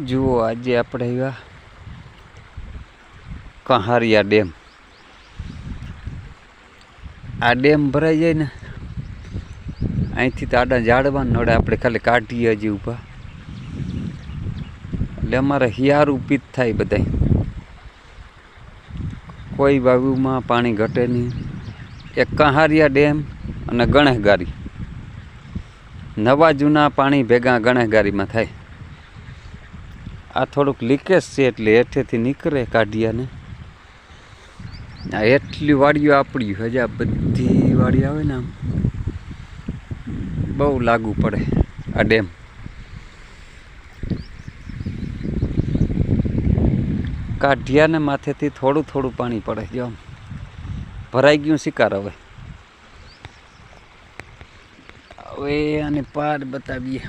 જુઓ આજે આપણે આવ્યા કહારિયા ડેમ. આ ડેમ ભરાઈ જાય ને અહીંથી તો આડા ઝાડવા નડે, આપણે ખાલી કાઢીએ હજી ઊભા એટલે અમારે હિયારું પીત થાય બધાય. કોઈ બાજુમાં પાણી ઘટે નહીં. એક કહારિયા ડેમ અને ગણેશગારી, નવા જૂના પાણી ભેગા ગણેશગારીમાં થાય. આ થોડુંક લીકેજ છે એટલે હેઠેથી નીકળે કાઢિયાને. આ એટલી વાડીઓ આપણી હજી આ બધી વાડી આવે ને આમ બહુ લાગુ પડે આ ડેમ. કાઢિયાને માથેથી થોડું થોડું પાણી પડે. જો ભરાઈ ગયું શિકાર. હવે આને પાર બતાવીએ.